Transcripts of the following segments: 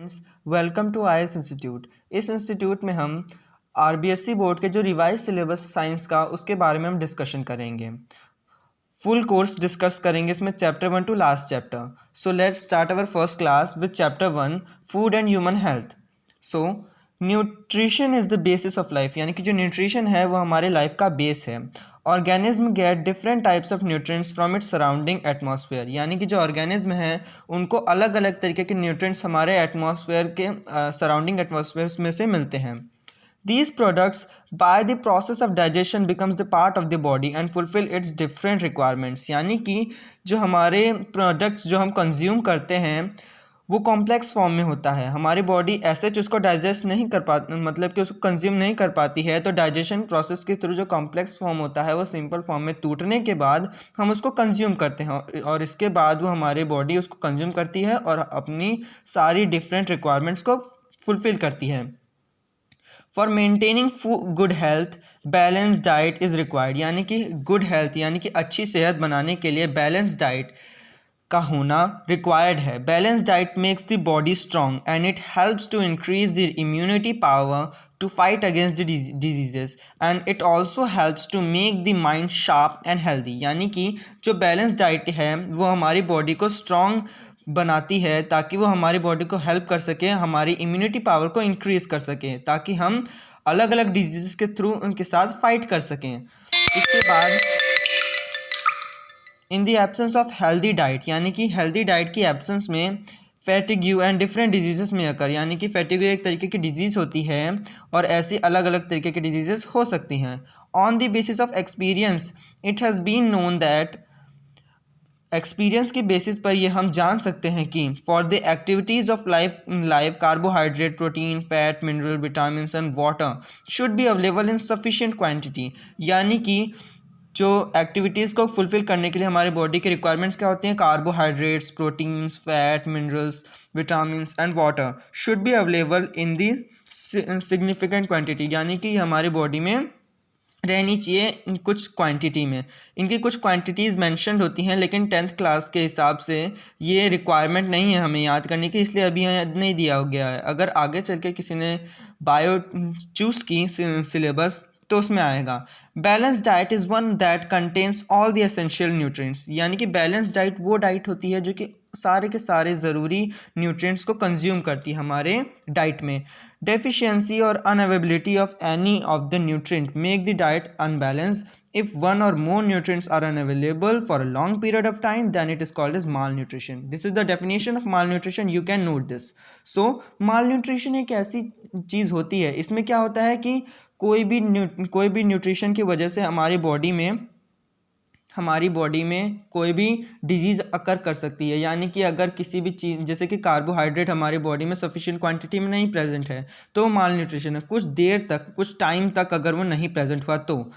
Friends, welcome to IAS institute. इस institute में हम आरबीएसई बोर्ड के जो रिवाइज सिलेबस साइंस का उसके बारे में हम डिस्कशन करेंगे। फुल कोर्स डिस्कस करेंगे इसमें chapter 1 to last chapter. So let's start our first class with chapter 1, food and human health. So nutrition is the basis of life, यानी कि जो न्यूट्रिशन है वो हमारे लाइफ का बेस है। Organism get different types of nutrients from its surrounding atmosphere, यानी कि जो ऑर्गेनिज्म है उनको अलग अलग तरीके के न्यूट्रिएंट्स हमारे एटमॉस्फेयर के सराउंडिंग एटमॉस्फेयर में से मिलते हैं। These products, by the process of digestion, becomes the part of the body and fulfill its different requirements। यानी कि जो हमारे प्रोडक्ट्स जो हम कंज्यूम करते हैं वो कॉम्प्लेक्स फॉर्म में होता है। हमारी बॉडी ऐसे उसको डाइजेस्ट नहीं कर पाती, मतलब कि उसको कंज्यूम नहीं कर पाती है, तो डाइजेशन प्रोसेस के थ्रू जो कॉम्प्लेक्स फॉर्म होता है वो सिंपल फॉर्म में टूटने के बाद हम उसको कंज्यूम करते हैं और इसके बाद वो हमारी बॉडी उसको कंज्यूम करती है और अपनी सारी डिफरेंट रिक्वायरमेंट्स को फुलफ़िल करती है। For maintaining good health balance diet is required, यानी कि गुड हेल्थ यानी कि अच्छी सेहत बनाने के लिए बैलेंस डाइट का होना रिक्वायर्ड है। Balance diet makes the body strong and it helps to increase the immunity power to fight against the diseases and it also helps to make the mind sharp and healthy, यानी कि जो balance diet है वो हमारी body को strong बनाती है ताकि वो हमारी बॉडी को हेल्प कर सके, हमारी इम्यूनिटी पावर को इंक्रीज़ कर सकें ताकि हम अलग अलग डिजीज़ के थ्रू उनके साथ फाइट कर सकें। इसके बाद in the absence of healthy diet, यानी कि हेल्दी डाइट की एब्सेंस में फैटिग्यू एंड डिफरेंट डिजीज़ में अकर, यानी कि फैटिग्यू एक तरीके की डिजीज़ होती है और ऐसी अलग अलग तरीके की डिजीज़ हो सकती हैं। On the basis of experience it has been known that, experience के बेसिस पर ये हम जान सकते हैं कि for the activities of life carbohydrate, protein, fat, mineral, vitamin and water should be available in sufficient quantity, यानी कि जो एक्टिविटीज़ को फुलफ़िल करने के लिए हमारे बॉडी के रिक्वायरमेंट्स क्या होती हैं, carbohydrates, proteins, fat, minerals, vitamin and water should be available in the significant quantity, यानी कि हमारी बॉडी में रहनी चाहिए कुछ क्वांटिटी में। इनकी कुछ क्वांटिटीज़ मेंशन्ड होती हैं लेकिन 10th क्लास के हिसाब से ये रिक्वायरमेंट नहीं है हमें याद करने की, इसलिए अभी याद नहीं दिया गया है। अगर आगे चल के किसी ने बायो चूज़ की सिलेबस तो उसमें आएगा। Balance diet is one that contains all the essential nutrients, यानी कि बैलेंस डाइट वो डाइट होती है जो कि सारे के सारे ज़रूरी न्यूट्रिएंट्स को कंज्यूम करती है हमारे डाइट में। Deficiency or unavailability of any of the nutrient make the diet unbalance. If one or more nutrients are unavailable for a long period of time then it is called as malnutrition. This is the definition of malnutrition, you can note this. So malnutrition एक ऐसी चीज़ होती है, इसमें क्या होता है कि कोई भी न्यूट्रिशन की वजह से हमारी बॉडी में कोई भी डिजीज़ अकर कर सकती है, यानी कि अगर किसी भी चीज़ जैसे कि कार्बोहाइड्रेट हमारी बॉडी में सफिशिएंट क्वांटिटी में नहीं प्रेजेंट है तो माल न्यूट्रिशन है। कुछ देर तक, कुछ टाइम तक अगर वो नहीं प्रेजेंट हुआ तो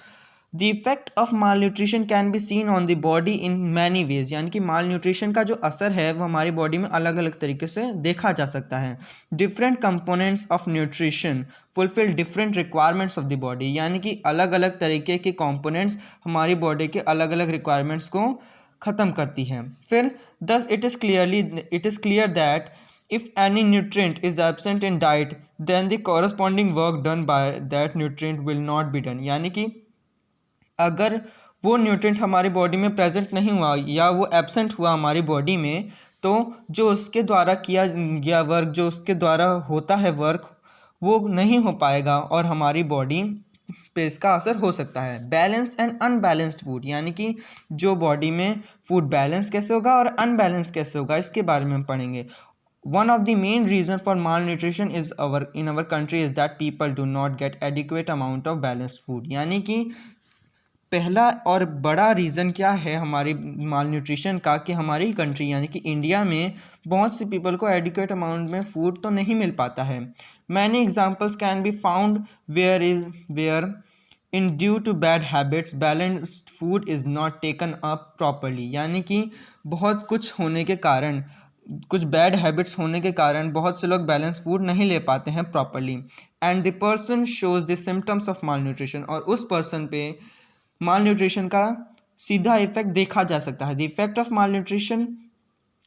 the effect of mall nutrition can be seen on the body in many ways, यानी कि माल न्यूट्रिशन का जो असर है वो हमारी बॉडी में अलग अलग तरीके से देखा जा सकता है। Different components of nutrition fulfil different requirements of the body, यानी कि अलग अलग तरीके के कंपोनेंट्स हमारी बॉडी के अलग अलग रिक्वायरमेंट्स को ख़त्म करती हैं। फिर thus it is clear that if any nutrient is absent in diet then the corresponding work done by that nutrient will not be done, यानी कि अगर वो न्यूट्रिएंट हमारी बॉडी में प्रेजेंट नहीं हुआ या वो एब्सेंट हुआ हमारी बॉडी में तो जो उसके द्वारा किया गया वर्क, जो उसके द्वारा होता है वर्क, वो नहीं हो पाएगा और हमारी बॉडी पे इसका असर हो सकता है। बैलेंस एंड अनबैलेंस्ड फूड, यानी कि जो बॉडी में फूड बैलेंस कैसे होगा और अनबैलेंस कैसे होगा इसके बारे में हम पढ़ेंगे। One of the main reason for malnutrition is in our country is that people do not get adequate amount of balanced food, यानी कि पहला और बड़ा रीज़न क्या है हमारी माल न्यूट्रिशन का कि हमारी कंट्री यानी कि इंडिया में बहुत सी पीपल को एडिक्वेट अमाउंट में फूड तो नहीं मिल पाता है। Many examples can be found where in due to bad habits balanced food is not taken up properly, यानी कि बहुत कुछ होने के कारण, कुछ बैड हैबिट्स होने के कारण बहुत से लोग बैलेंस फूड नहीं ले पाते हैं properly and the person shows the symptoms of mall nutrition, और उस पर्सन पे माल न्यूट्रिशन का सीधा इफेक्ट देखा जा सकता है। The effect of mall nutrition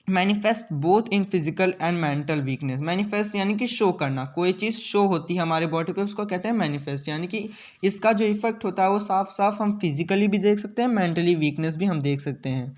manifest both in physical and mental weakness. Manifest यानी कि शो करना, कोई चीज़ शो होती है हमारे बॉडी पे उसको कहते हैं मैनिफेस्ट, यानी कि इसका जो इफेक्ट होता है वो साफ साफ हम फिजिकली भी देख सकते हैं, मेंटली वीकनेस भी हम देख सकते हैं,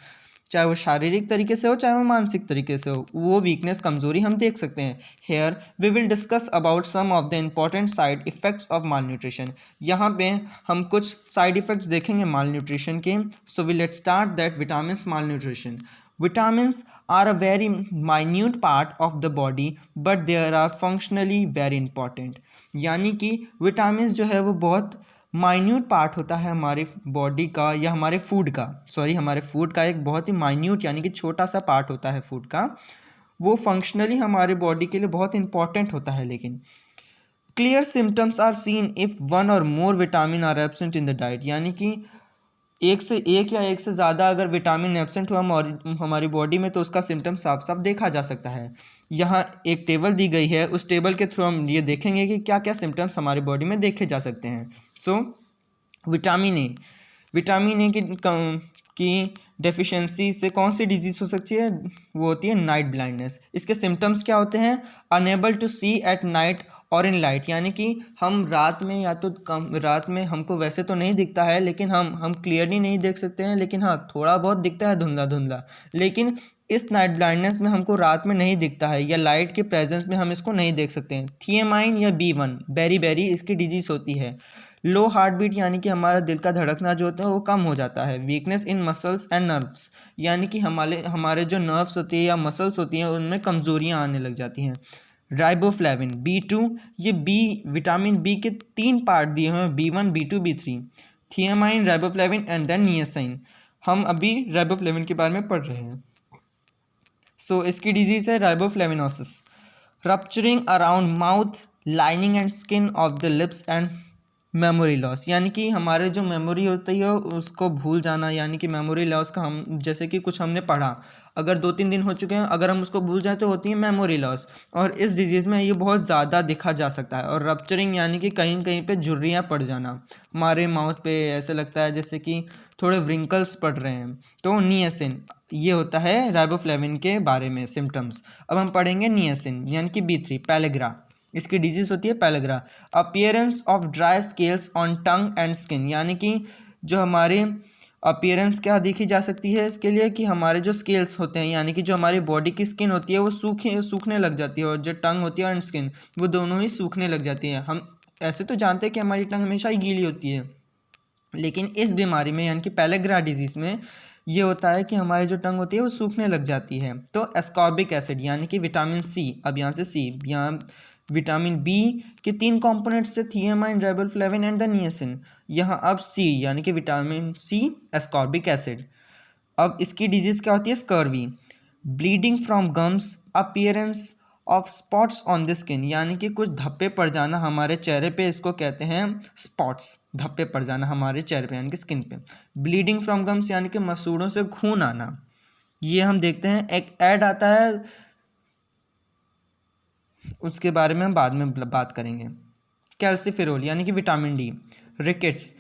चाहे वो शारीरिक तरीके से हो चाहे वो मानसिक तरीके से हो, वो वीकनेस कमजोरी हम देख सकते हैं। Here we will discuss about some of the important side effects of malnutrition. यहाँ पे हम कुछ साइड इफेक्ट्स देखेंगे माल न्यूट्रिशन के। So we let start that vitamin malnutrition. Vitamins are a very minute part of the body but they are functionally very important। यानी कि vitamins जो है वो बहुत माइन्यूट पार्ट होता है हमारे बॉडी का या हमारे फूड का एक बहुत ही माइन्यूट यानी कि छोटा सा पार्ट होता है फूड का, वो फंक्शनली हमारे बॉडी के लिए बहुत इंपॉर्टेंट होता है। लेकिन clear symptoms are seen if one or more vitamin are absent in the diet, यानी कि एक से ज़्यादा अगर विटामिन एब्सेंट हुआ हमारी बॉडी में तो उसका सिम्टम साफ साफ देखा जा सकता है। यहाँ एक टेबल दी गई है, उस टेबल के थ्रू हम ये देखेंगे कि क्या क्या सिम्टम्स हमारी बॉडी में देखे जा सकते हैं। सो विटामिन ए की डेफिशिएंसी से कौन सी डिजीज़ हो सकती है, वो होती है नाइट ब्लाइंडनेस। इसके सिम्टम्स क्या होते हैं, unable to see at night और इन लाइट, यानी कि हम रात में या तो रात में हमको वैसे तो नहीं दिखता है लेकिन हम क्लियरली नहीं देख सकते हैं, लेकिन हाँ थोड़ा बहुत दिखता है धुंधला धुंधला, लेकिन इस नाइट ब्लाइंडनेस में हमको रात में नहीं दिखता है या लाइट के प्रेजेंस में हम इसको नहीं देख सकते हैं। थियामाइन या B1 बेरी इसकी डिजीज़ होती है। लो हार्ट बीट यानी कि हमारा दिल का धड़कना जो होता है वो कम हो जाता है। Weakness in muscles and nerves, यानी कि हमारे जो नर्व्स होती है या मसल्स होती हैं उनमें कमजोरियाँ आने लग जाती हैं। राइबोफ्लेविन B2, ये विटामिन बी के 3 पार्ट दिए हुए हैं, B1 B2 B3, thiamine, riboflavin and then niacin. हम अभी राइबोफ्लेविन के बारे में पढ़ रहे हैं। सो इसकी डिजीज़ है riboflavinosis. Rupturing around mouth lining and skin of the lips and memory loss, यानी कि हमारे जो मेमोरी होती है उसको भूल जाना, यानी कि मेमोरी लॉस का हम जैसे कि कुछ हमने पढ़ा अगर 2-3 दिन हो चुके हैं अगर हम उसको भूल जाए तो होती है मेमोरी लॉस, और इस डिजीज़ में ये बहुत ज़्यादा देखा जा सकता है। और रप्चरिंग यानी कि कहीं कहीं पे झुर्रियाँ पड़ जाना, हमारे माउथ पे ऐसे लगता है जैसे कि थोड़े व्रिंकल्स पड़ रहे हैं। तो नियासिन, ये होता है राइबोफ्लेविन के बारे में सिम्टम्स। अब हम पढ़ेंगे नियासिन यानी कि B3 पैलेग्रा, इसकी डिजीज़ होती है pellagra. Appearance of dry scales on tongue and skin, यानी कि जो हमारे अपीयरेंस क्या देखी जा सकती है इसके लिए कि हमारे जो स्केल्स होते हैं यानी कि जो हमारी बॉडी की स्किन होती है वो सूखने लग जाती है, और जो टंग होती है एंड स्किन वो दोनों ही सूखने लग जाती है। हम ऐसे तो जानते हैं कि हमारी टंग हमेशा ही गीली होती है, लेकिन इस बीमारी में यानी कि पैलेग्रा डिजीज़ में ये होता है कि हमारी जो टंग होती है वो सूखने लग जाती है। तो एस्कॉर्बिक एसिड यानी कि विटामिन सी, अब यहाँ से सी, यहाँ विटामिन बी के 3 कंपोनेंट्स थे, thiamine, riboflavin and the niacin. यहाँ अब सी यानी कि विटामिन सी एस्कॉर्बिक एसिड। अब इसकी डिजीज़ क्या होती है, scurvy. Bleeding from gums, appearance of spots on the skin, यानी कि कुछ धब्बे पड़ जाना हमारे चेहरे पे, इसको कहते हैं स्पॉट्स, धब्बे पड़ जाना हमारे चेहरे पे यानी कि स्किन पे। ब्लीडिंग फ्रॉम गम्स यानी कि मसूड़ों से खून आना, ये हम देखते हैं एक ऐड आता है, उसके बारे में हम बाद में बात करेंगे। कैल्सिफेरोल यानी कि विटामिन डी। रिकेट्स,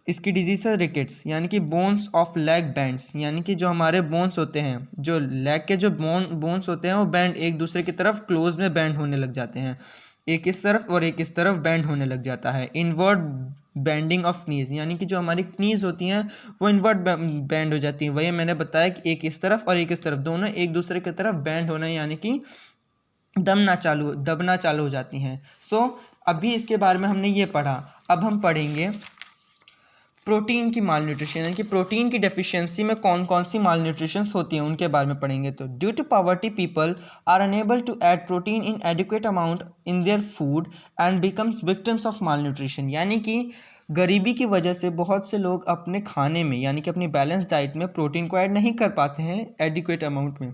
इसकी डिजीज़ है रिकेट्स, यानी कि बोन्स ऑफ लेग बैंड्स, यानी कि जो हमारे बोन्स होते हैं, जो लेग के जो बोन्स होते हैं वो बैंड एक दूसरे की तरफ क्लोज में बैंड होने लग जाते हैं, एक इस तरफ और एक इस तरफ बैंड होने लग जाता है। इनवर्ड बैंडिंग ऑफ नीज, यानी कि जो हमारी नीज होती हैं वो इनवर्ट बैंड हो जाती हैं। वही मैंने बताया कि एक इस तरफ और एक इस तरफ, दोनों एक दूसरे की तरफ बैंड होना, यानी कि दबना चालू हो जाती हैं। सो अभी इसके बारे में हमने ये पढ़ा। अब हम पढ़ेंगे प्रोटीन की माल न्यूट्रिशन, यानी कि प्रोटीन की डेफिशिएंसी में कौन कौन सी माल न्यूट्रिशंस होती हैं उनके बारे में पढ़ेंगे। तो due to poverty people are unable to add protein in adequate amount in their food and becomes victims of malnutrition, यानी कि गरीबी की वजह से बहुत से लोग अपने खाने में यानी कि अपनी बैलेंस डाइट में प्रोटीन को ऐड नहीं कर पाते हैं एडिक्वेट अमाउंट में,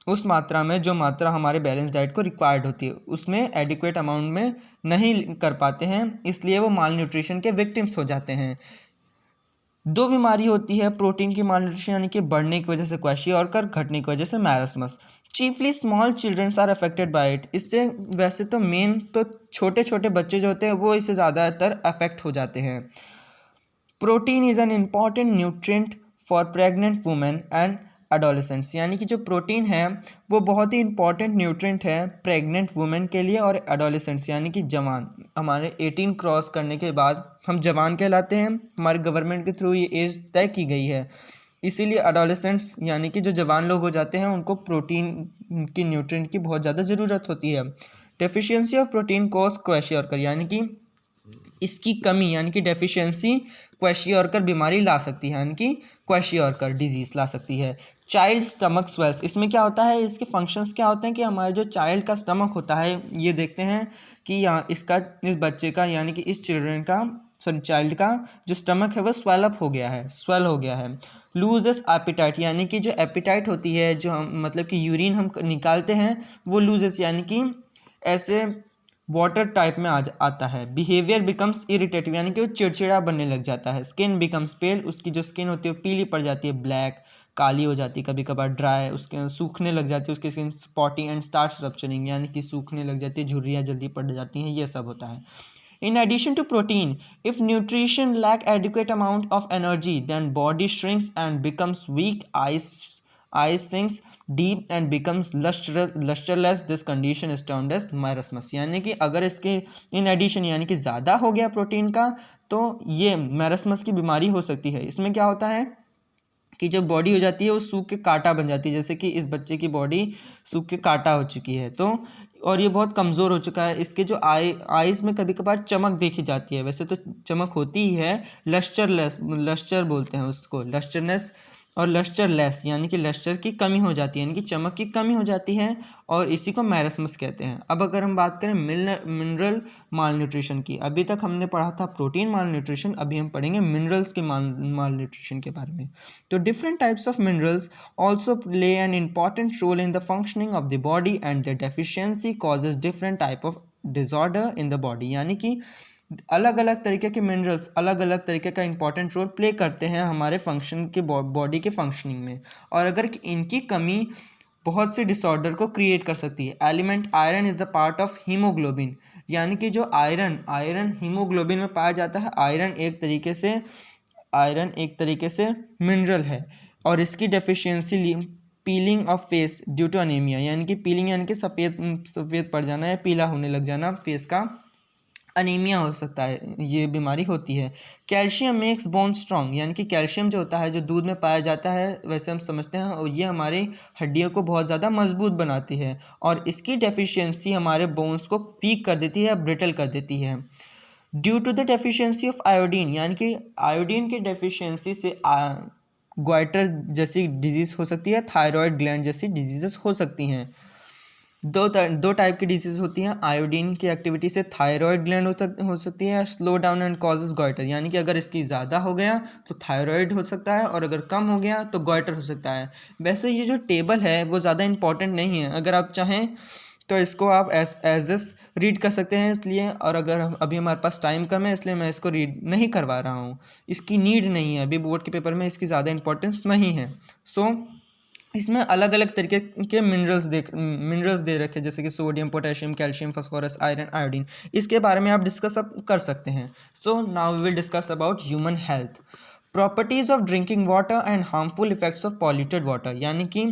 उस मात्रा में जो मात्रा हमारे बैलेंस डाइट को रिक्वायर्ड होती है उसमें एडिक्वेट अमाउंट में नहीं कर पाते हैं, इसलिए वो माल न्यूट्रिशन के विक्टिम्स हो जाते हैं। 2 बीमारी होती है प्रोटीन की माल न्यूट्रिशन, यानी कि बढ़ने की वजह से क्वेशियोर्कर, घटने की वजह से marasmus. Chiefly small childrens are affected by it, इससे वैसे तो मेन तो छोटे छोटे बच्चे जो होते हैं वो इससे ज़्यादातर अफेक्ट हो जाते हैं। Protein is an important nutrient for pregnant women and adolescents, यानी कि जो प्रोटीन है वो बहुत ही इंपॉर्टेंट न्यूट्रिएंट है प्रेग्नेंट वुमेन के लिए और एडोलेसेंट्स यानी कि जवान। हमारे 18 क्रॉस करने के बाद हम जवान कहलाते हैं, हमारे गवर्नमेंट के थ्रू ये एज तय की गई है, इसीलिए एडोलेसेंट्स यानी कि जो जवान लोग हो जाते हैं उनको प्रोटीन की न्यूट्रिएंट की बहुत ज़्यादा ज़रूरत होती है। डेफिशिएंसी ऑफ प्रोटीन कॉज क्वैशियोरकर, यानी कि इसकी कमी यानी कि डेफिशिएंसी क्वैशियोरकर बीमारी ला सकती है, यानी कि क्वैशियोरकर डिजीज़ ला सकती है। चाइल्ड स्टमक स्वेल्स, इसमें क्या होता है, इसके फंक्शंस क्या होते हैं कि हमारे जो चाइल्ड का स्टमक होता है, ये देखते हैं कि यहाँ इस बच्चे का यानी कि इस चिल्ड्रन का चाइल्ड का जो स्टमक है वो स्वेल हो गया है। लूजेस एपिटाइट, यानी कि जो एपिटाइट होती है, जो हम मतलब कि यूरिन हम निकालते हैं वो लूजेस यानी कि ऐसे वाटर टाइप में आता है। बिहेवियर बिकम्स इरिटेटिव, यानी कि वो चिड़चिड़ा बनने लग जाता है। स्किन बिकम्स पेल, उसकी जो स्किन होती है वो पीली पड़ जाती है, ब्लैक काली हो जाती है, कभी कभार ड्राई, उसके सूखने लग जाती है उसकी skin, spotty and starts rupturing, यानी कि सूखने लग जाती है, झुर्रियाँ जल्दी पड़ जाती हैं, ये सब होता है। In addition to protein, if nutrition lack adequate amount of energy, then body shrinks and becomes weak, eyes sinks deep and becomes lusterless. This condition is termed as marasmus. यानी कि अगर इसके in addition यानी कि ज़्यादा हो गया protein का तो ये मैरस्मस की बीमारी हो सकती है। इसमें क्या होता है कि जो बॉडी हो जाती है वो सूख के कांटा बन जाती है, जैसे कि इस बच्चे की बॉडी सूख के कांटा हो चुकी है, तो और ये बहुत कमज़ोर हो चुका है। इसके जो आइज़ में कभी कभार चमक देखी जाती है, वैसे तो चमक होती ही है, लस्टर बोलते हैं उसको, लस्टरनेस और लस्टरलेस, यानी कि लस्टर की कमी हो जाती है, यानी कि चमक की कमी हो जाती है, और इसी को मैरस्मस कहते हैं। अब अगर हम बात करें मिनरल माल न्यूट्रिशन की, अभी तक हमने पढ़ा था प्रोटीन माल न्यूट्रिशन, अभी हम पढ़ेंगे मिनरल्स के माल न्यूट्रिशन के बारे में। तो different types of minerals also play an important role in the functioning of the body and the deficiency causes different type of disorder in the body, यानी कि अलग अलग तरीके के मिनरल्स अलग अलग तरीके का इंपॉर्टेंट रोल प्ले करते हैं हमारे फंक्शन के बॉडी के फंक्शनिंग में, और अगर इनकी कमी बहुत से डिसऑर्डर को क्रिएट कर सकती है। Element iron is the part of haemoglobin, यानी कि जो आयरन हीमोग्लोबिन में पाया जाता है। आयरन एक तरीके से मिनरल है, और इसकी deficiency peeling of face due to anaemia, यानी कि पीलिंग यानी कि सफ़ेद पड़ जाना या पीला होने लग जाना फेस का, अनीमिया हो सकता है, ये बीमारी होती है। कैल्शियम मेक्स बोन स्ट्रॉन्ग, यानी कि कैल्शियम जो होता है जो दूध में पाया जाता है, वैसे हम समझते हैं, और ये हमारी हड्डियों को बहुत ज़्यादा मजबूत बनाती है, और इसकी डेफिशिएंसी हमारे बोन्स को वीक कर देती है, ब्रिटल कर देती है। Due to the deficiency of iodine, यानी कि आयोडीन की डेफिशिएंसी से ग्वाइटर जैसी डिजीज़ हो सकती है, थायराइड ग्लैंड जैसी डिजीज़ हो सकती हैं। दो टाइप की डिजीज़ होती हैं। आयोडीन की एक्टिविटी से थायराइड ग्लैंड हो सकती है, slow down and causes goitre, यानी कि अगर इसकी ज़्यादा हो गया तो थायराइड हो सकता है, और अगर कम हो गया तो गॉइटर हो सकता है। वैसे ये जो टेबल है वो ज़्यादा इंपॉर्टेंट नहीं है, अगर आप चाहें तो इसको आप एज रीड कर सकते हैं, इसलिए, और अगर अभी हमारे पास टाइम कम है इसलिए मैं इसको रीड नहीं करवा रहा हूँ, इसकी नीड नहीं है, अभी बोर्ड के पेपर में इसकी ज़्यादा इंपॉर्टेंस नहीं है। सो इसमें अलग अलग तरीके के मिनरल्स दे रखे, जैसे कि sodium, potassium, calcium, phosphorus, iron, iodine, इसके बारे में आप डिस्कस कर सकते हैं। So now we will discuss about human health, properties of drinking water and harmful effects of polluted water, यानी कि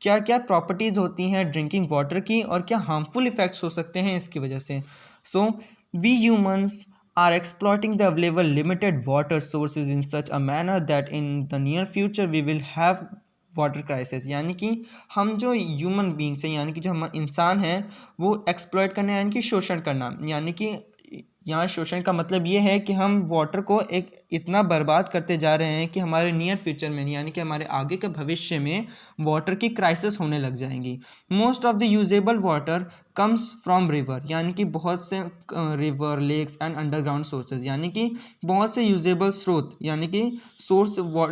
क्या क्या प्रॉपर्टीज़ होती हैं ड्रिंकिंग वाटर की, और क्या हार्मफुल इफेक्ट्स हो सकते हैं इसकी वजह से। So we humans are exploiting the available limited water sources in such a manner that in the near future we will have water crisis, यानी कि हम जो ह्यूमन बींग्स हैं, यानी कि जो हम इंसान हैं, वो एक्सप्लॉइट करना यानी कि शोषण करना, यानी कि यहाँ शोषण का मतलब ये है कि हम वाटर को एक इतना बर्बाद करते जा रहे हैं कि हमारे नियर फ्यूचर में, यानी कि हमारे आगे के भविष्य में वाटर की क्राइसिस होने लग जाएंगी। Most of the usable water comes from river, यानी कि बहुत से river, lakes and underground sources, यानी कि बहुत से यूजेबल स्रोत, यानी कि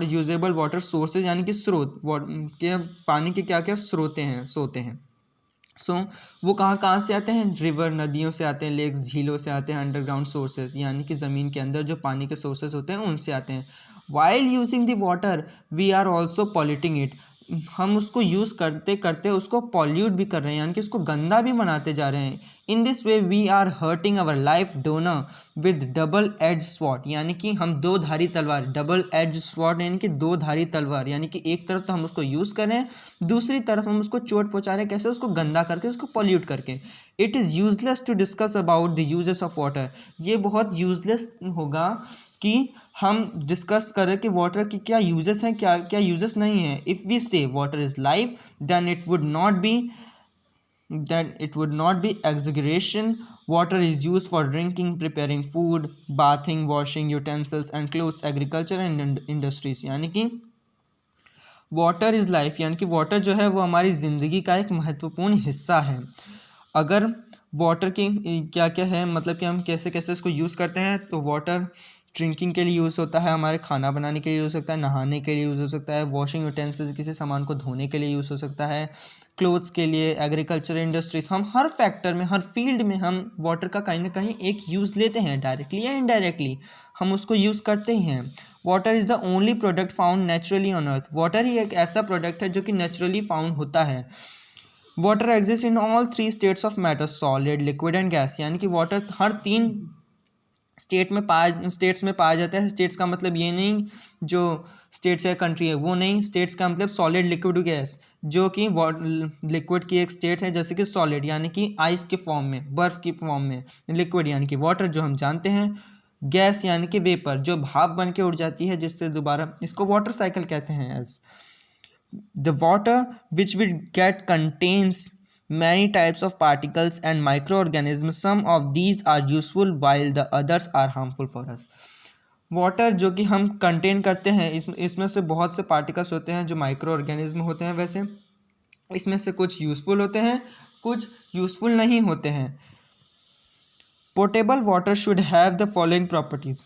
यूजेबल वाटर सोर्सेज, यानी कि स्रोत के पानी के क्या क्या सोते हैं। सो वो कहाँ से आते हैं, रिवर, नदियों से आते हैं, लेक्स, झीलों से आते हैं, अंडरग्राउंड सोर्सेज, यानी कि ज़मीन के अंदर जो पानी के सोर्सेज होते हैं उनसे आते हैं। While using the water we are also polluting it, हम उसको यूज़ करते करते उसको पॉल्यूट भी कर रहे हैं, यानी कि उसको गंदा भी बनाते जा रहे हैं। In this way we are hurting our life donor with double edge sword, यानी कि हम दो धारी तलवार, डबल एज स्वॉर्ड यानी कि दो धारी तलवार, यानी कि एक तरफ तो हम उसको यूज़ कर रहे हैं, दूसरी तरफ हम उसको चोट पहुँचा रहे हैं। कैसे? उसको गंदा करके, उसको पॉल्यूट करके। It is useless to discuss about the uses of water, ये बहुत यूजलेस होगा कि हम डिस्कस करें कि वाटर की क्या यूजेस हैं, क्या क्या यूजेस नहीं हैं। If we say water is life then it would not be exaggeration. Water is use for drinking, preparing food, bathing, washing utensils and clothes, agriculture and industries. यानी कि वाटर इज़ लाइफ, यानी कि water जो है वो हमारी ज़िंदगी का एक महत्वपूर्ण हिस्सा है। अगर वाटर की क्या क्या है, मतलब कि हम कैसे कैसे उसको यूज़ करते हैं, तो वाटर ड्रिंकिंग के लिए यूज़ होता है, हमारे खाना बनाने के लिए यूज़ हो सकता है, नहाने के लिए यूज़ हो सकता है, वॉशिंग यूटेंसिल्स किसी सामान को धोने के लिए यूज़ हो सकता है, क्लोथ्स के लिए, एग्रीकल्चर इंडस्ट्रीज। हम हर फैक्टर में, हर फील्ड में हम वाटर का कहीं ना कहीं एक यूज़ लेते हैं, डायरेक्टली या इनडायरेक्टली हम उसको यूज़ करते ही हैं। Water is the only product found naturally on earth, water ही एक ऐसा प्रोडक्ट है जो कि नेचुरली फाउंड होता है। Water exist in all three states of matter, solid, liquid and gas, यानी कि वाटर हर तीन स्टेट्स में पाया जाता है। स्टेट्स का मतलब ये नहीं जो स्टेट्स या कंट्री है वो नहीं, स्टेट्स का मतलब सॉलिड, लिक्विड, गैस, जो कि लिक्विड की एक स्टेट है, जैसे कि सॉलिड यानी कि आइस के फॉर्म में, बर्फ़ की फॉर्म में, लिक्विड यानी कि वाटर जो हम जानते हैं, गैस यानी कि वेपर जो भाप बन के उड़ जाती है जिससे दोबारा, इसको वाटर साइकिल कहते हैं। As the water which we get contains many types of particles and microorganisms. Some of these are useful while the others are harmful for us. Water जो कि हम कंटेन करते हैं, इसमें से बहुत से पार्टिकल्स होते हैं जो माइक्रो ऑर्गेनिज्म होते हैं। वैसे इसमें से कुछ यूज़फुल होते हैं, कुछ यूज़फुल नहीं होते हैं। Portable water should have the following properties,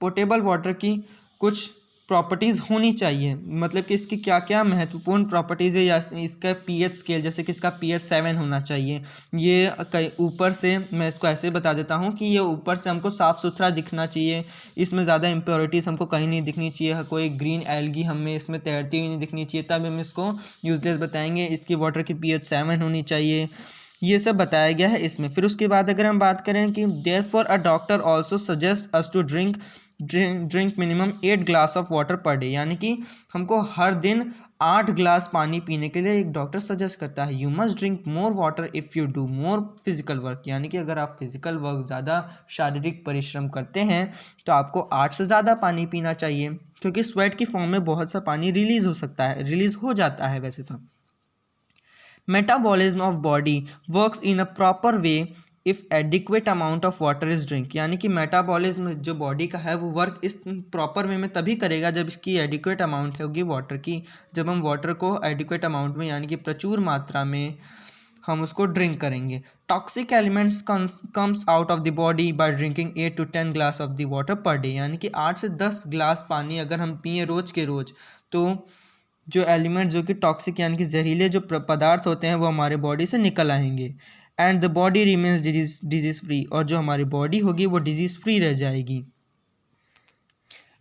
portable water की कुछ प्रॉपर्टीज़ होनी चाहिए, मतलब कि इसकी क्या क्या महत्वपूर्ण प्रॉपर्टीज़ है, या इसका पीएच स्केल, जैसे कि इसका पीएच 7 होना चाहिए। ये ऊपर से मैं इसको ऐसे बता देता हूँ कि ये ऊपर से हमको साफ़ सुथरा दिखना चाहिए, इसमें ज़्यादा इम्प्योरिटीज़ हमको कहीं नहीं दिखनी चाहिए, कोई ग्रीन एल्गी हमें इसमें तैरती हुई नहीं दिखनी चाहिए, तब हम इसको यूजलेस बताएंगे। इसकी वाटर की पीएच 7 होनी चाहिए, ये सब बताया गया है इसमें। फिर उसके बाद अगर हम बात करें कि therefore a doctor also suggest us to drink minimum 8 glass of water per day, यानी कि हमको हर दिन 8 ग्लास पानी पीने के लिए एक डॉक्टर सजेस्ट करता है। You must drink more water if you do more physical work, यानी कि अगर आप फिजिकल वर्क, ज़्यादा शारीरिक परिश्रम करते हैं तो आपको 8 से ज़्यादा पानी पीना चाहिए, क्योंकि स्वेट की फॉर्म में बहुत सा पानी रिलीज़ हो जाता है वैसे तो। Metabolism of body works in a proper way if adequate amount of water is drink, यानी कि मेटाबॉलिज्म जो बॉडी का है वो वर्क इस प्रॉपर वे में तभी करेगा जब इसकी एडिक्वेट अमाउंट होगी वाटर की, जब हम वाटर को एडिक्वेट अमाउंट में यानी कि प्रचुर मात्रा में हम उसको ड्रिंक करेंगे। Toxic elements comes out of the body by drinking 8 to 10 glass of the water per day, यानी कि 8 से 10 ग्लास पानी अगर हम पिए रोज़ के रोज़, तो जो एलिमेंट जो कि टॉक्सिक यानी कि जहरीले जो पदार्थ होते हैं वो हमारे बॉडी से निकल आएंगे। And the body remains disease free, और जो हमारी बॉडी होगी वो डिजीज़ फ्री रह जाएगी।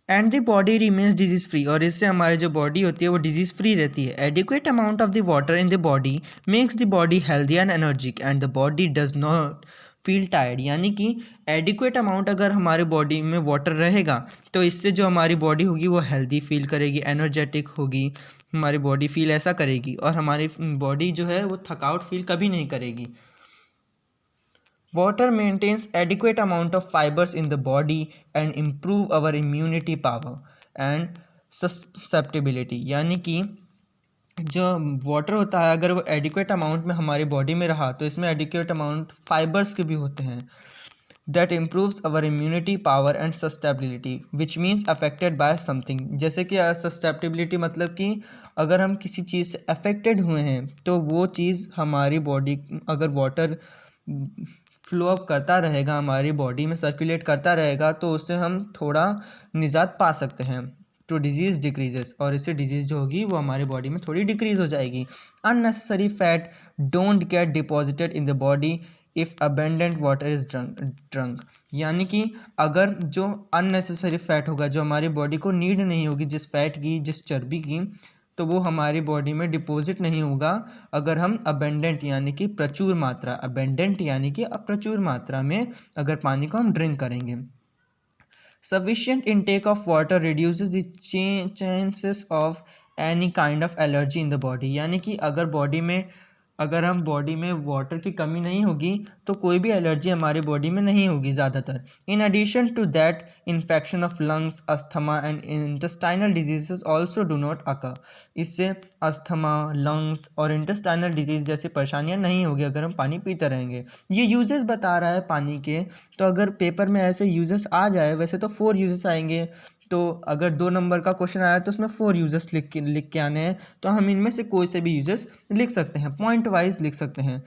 And the body remains disease free, और इससे हमारी जो बॉडी होती है वो डिजीज़ फ्री रहती है। Adequate amount of the water in the body makes the body healthy and energic and the body does not feel tired, यानी कि एडिक्वेट अमाउंट अगर हमारे बॉडी में वाटर रहेगा तो इससे जो हमारी बॉडी होगी वो हेल्दी फील करेगी, एनर्जेटिक होगी, हमारी बॉडी फील ऐसा करेगी, और हमारी बॉडी जो है वो थकावट फील कभी नहीं करेगी। Water maintains adequate amount of fibres in the body and improve our immunity power and susceptibility, यानी कि जो वाटर होता है अगर वो एडिक्वेट अमाउंट में हमारी बॉडी में रहा तो इसमें एडिक्वेट अमाउंट फाइबर्स के भी होते हैं। That improves our immunity power and sustainability which means affected by something, जैसे कि सस्टेबिलिटी मतलब कि अगर हम किसी चीज़ से अफेक्टेड हुए हैं तो वो चीज़ हमारी बॉडी, अगर वाटर फ्लो अप करता रहेगा, हमारी बॉडी में सर्कुलेट करता रहेगा, तो उससे हम थोड़ा निजात पा सकते हैं। टू डिजीज़ डिक्रीजेस, और इससे डिजीज़ जो होगी वो हमारी बॉडी में थोड़ी डिक्रीज़ हो जाएगी। Unnecessary fat don't get deposited in the body if abundant water is drunk, यानी कि अगर जो अननेसेसरी फैट होगा, जो हमारी बॉडी को नीड नहीं होगी, जिस फैट की, जिस चर्बी की, तो वो हमारी बॉडी में डिपॉजिट नहीं होगा अगर हम अबेंडेंट यानी कि प्रचुर मात्रा, अबेंडेंट यानी कि अप्रचुर मात्रा में अगर पानी को हम ड्रिंक करेंगे। Sufficient intake of water reduces the chances of any kind of allergy in the body, यानी कि अगर हम बॉडी में वाटर की कमी नहीं होगी तो कोई भी एलर्जी हमारी बॉडी में नहीं होगी ज़्यादातर। In addition to that infection of lungs, asthma and intestinal diseases also do not occur. इससे अस्थमा, लंग्स और इंटेस्टाइनल डिजीज़ जैसी परेशानियां नहीं होगी अगर हम पानी पीते रहेंगे। ये यूजेस बता रहा है पानी के, तो अगर पेपर में ऐसे यूजेस आ जाए, वैसे तो 4 यूजेस आएंगे, तो अगर 2 नंबर का क्वेश्चन आया तो उसमें 4 यूजेस लिख के आने हैं, तो हम इनमें से कोई से भी यूजेस लिख सकते हैं, पॉइंट वाइज लिख सकते हैं।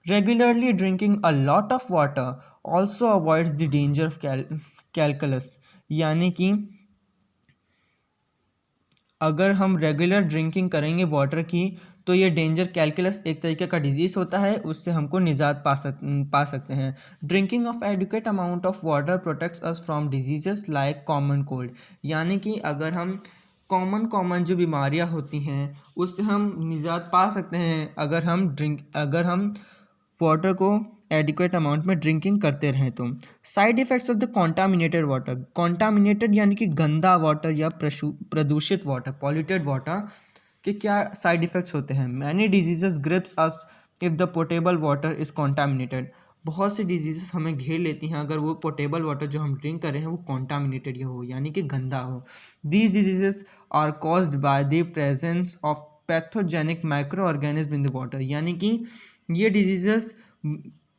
Regularly drinking a lot of water also avoids the danger of calculus, यानी कि अगर हम रेगुलर ड्रिंकिंग करेंगे वाटर की तो ये डेंजर कैलकुलस एक तरीके का डिजीज़ होता है, उससे हमको निजात पा सकते हैं। Drinking of adequate amount of water protects us from diseases like common cold, यानी कि अगर हम कॉमन जो बीमारियां होती हैं उससे हम निजात पा सकते हैं अगर हम वाटर को एडिक्वेट अमाउंट में ड्रिंकिंग करते रहें तो। Side effects of the contaminated water, contaminated यानी कि गंदा वाटर या प्रदूषित वाटर, पॉल्यूटेड वाटर के क्या साइड इफ़ेक्ट्स होते हैं। Many diseases grips us if the portable water is contaminated, बहुत सी डिजीजेस हमें घेर लेती हैं अगर वो पोर्टेबल वाटर जो हम ड्रिंक कर रहे हैं वो कॉन्टामिनेटेड हो, यानी कि गंदा हो। These diseases are caused by the presence of pathogenic micro organism in the water, यानी कि ये डिजीजेस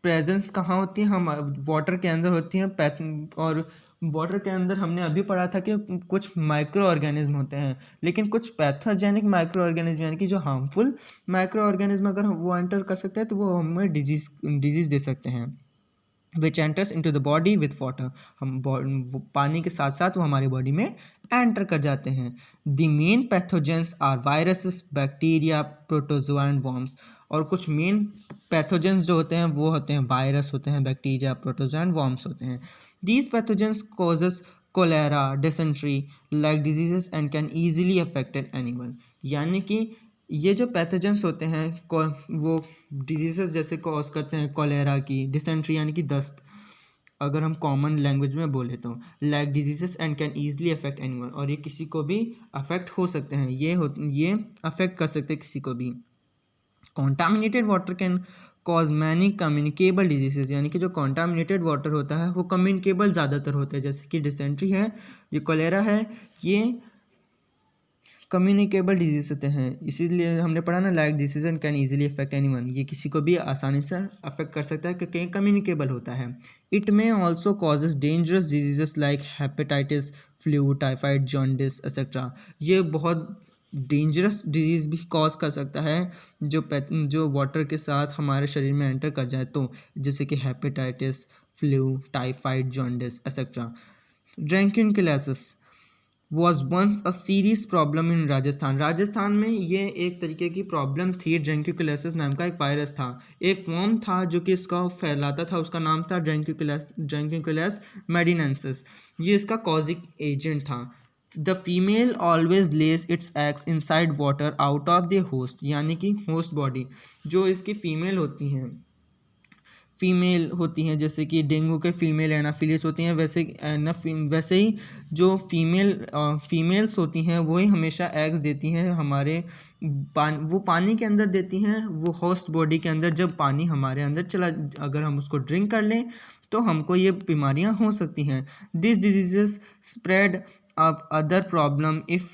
प्रेजेंस कहाँ होती है, हम वाटर के अंदर होती हैं, और वाटर के अंदर हमने अभी पढ़ा था कि कुछ माइक्रो ऑर्गेनिज्म होते हैं, लेकिन कुछ पैथोजेनिक माइक्रो ऑर्गेनिज्म यानी कि जो हार्मफुल माइक्रो ऑर्गेनिज्म अगर वो एंटर कर सकते हैं तो वो हमें डिजीज़ दे सकते हैं। Which enters into the body with water, हम पानी के साथ साथ वो हमारी बॉडी में एंटर कर जाते हैं। The main pathogens are viruses, bacteria, protozoa and worms, और कुछ मेन पैथोजेंस जो होते हैं वो होते हैं वायरस होते हैं, बैक्टीरिया, प्रोटोजोआ एंड वर्म्स होते हैं। These pathogens causes cholera, dysentery like diseases and can easily affected anyone, यानी कि ये जो पैथोजेंस होते हैं वो डिजीजेस जैसे कॉज करते हैं कोलेरा की, डिसेंट्री यानी कि दस्त अगर हम कॉमन लैंग्वेज में बोले तो, like diseases and can easily affect anyone, और ये किसी को भी अफेक्ट हो सकते हैं, ये अफेक्ट कर सकते हैं किसी को भी। Contaminated water can cause many communicable diseases, यानी कि जो कॉन्टामिनेटेड वाटर होता है वो कम्युनिकेबल ज़्यादातर होते हैं, जैसे कि डिसेंट्री है, ये कोलेरा है, ये कम्युनिकेबल डिजीज होते हैं, इसीलिए हमने पढ़ा ना like disease can easily affect anyone, ये किसी को भी आसानी से अफेक्ट कर सकता है क्योंकि कम्युनिकेबल होता है। It may also causes dangerous diseases like hepatitis, flu, typhoid, jaundice etcetera, ये बहुत डेंजरस डिजीज़ भी कॉज कर सकता है जो वाटर के साथ हमारे शरीर में एंटर कर जाए तो, जैसे कि hepatitis, flu, typhoid, jaundice etcetera. Dracunculiasis was once a serious problem in Rajasthan में ये एक तरीके की प्रॉब्लम थी। ड्रंकनक्यूलाइसिस नाम का एक वायरस था, एक वर्म था जो कि इसका फैलाता था, उसका नाम था ड्रंकनक्यूलाइस मेडिनेंसिस, ये इसका कॉजिक एजेंट था। The female always Lay's it's eggs inside water out of the host, यानी कि होस्ट बॉडी जो इसकी फीमेल होती हैं जैसे कि डेंगू के फीमेल एनाफिलिस होती हैं, वैसे ही जो फीमेल्स होती हैं वही हमेशा एग्स देती हैं हमारे वो पानी के अंदर देती हैं, वो होस्ट बॉडी के अंदर। जब पानी हमारे अंदर अगर हम उसको ड्रिंक कर लें तो हमको ये बीमारियां हो सकती हैं। This diseases spread up other problem if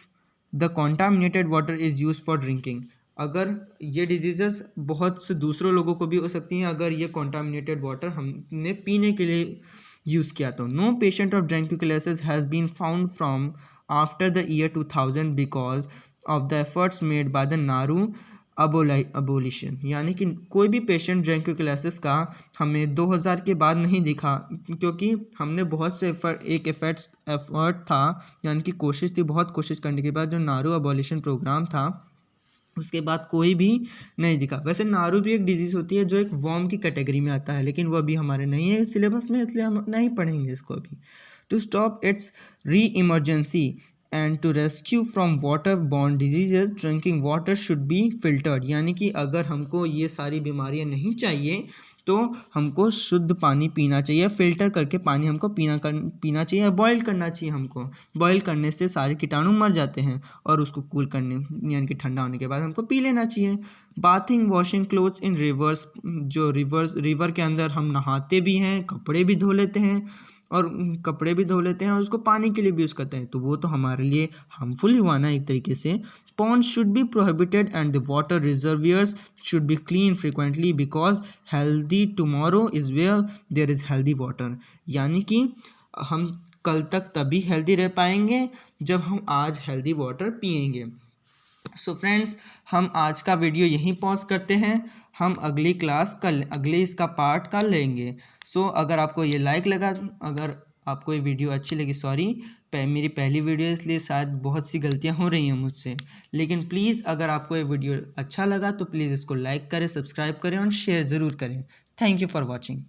the contaminated water is use for drinking, अगर ये डिजीज़ेस बहुत से दूसरों लोगों को भी हो सकती हैं अगर ये कॉन्टामिनेटेड वाटर हमने पीने के लिए यूज़ किया तो। No patient of dracunculiasis has been found from after the year 2000 because of the efforts made by the Naru abolition, यानी कि कोई भी पेशेंट ड्रंकनक्यूलाइसिस का हमें 2000 के बाद नहीं दिखा क्योंकि हमने बहुत से एफर्ट था, यानी कि बहुत कोशिश करने के बाद जो नारू अबोलिशन प्रोग्राम था उसके बाद कोई भी नहीं दिखा। वैसे नारू भी एक डिजीज़ होती है जो एक वर्म की कैटेगरी में आता है, लेकिन वो अभी हमारे नहीं है सिलेबस में, इसलिए हम नहीं पढ़ेंगे इसको अभी। To stop its re emergency and to rescue from water borne diseases drinking water should be filtered, यानी कि अगर हमको ये सारी बीमारियां नहीं चाहिए तो हमको शुद्ध पानी पीना चाहिए, फ़िल्टर करके पानी हमको पीना चाहिए, बॉईल करना चाहिए हमको। बॉईल करने से सारे कीटाणु मर जाते हैं और उसको कूल करने यानी कि ठंडा होने के बाद हमको पी लेना चाहिए। Bathing washing clothes in reverse, जो रिवर के अंदर हम नहाते भी हैं, कपड़े भी धो लेते हैं और उसको पानी के लिए भी यूज़ करते हैं, तो वो तो हमारे लिए हार्मफुल ही हुआ ना एक तरीके से। Ponds should be prohibited and the water reservoirs should be cleaned frequently because healthy tomorrow is where there is healthy water, यानी कि हम कल तक तभी हेल्दी रह पाएंगे जब हम आज हेल्दी वाटर पिएंगे। सो फ्रेंड्स, हम आज का वीडियो यहीं पॉज करते हैं, हम अगली क्लास अगले इसका पार्ट कल लेंगे। सो अगर आपको ये अगर आपको ये वीडियो अच्छी लगी, सॉरी मेरी पहली वीडियो इसलिए शायद बहुत सी गलतियां हो रही हैं मुझसे, लेकिन प्लीज़ अगर आपको ये वीडियो अच्छा लगा तो प्लीज़ इसको लाइक करें, सब्सक्राइब करें और शेयर ज़रूर करें। Thank you for watching.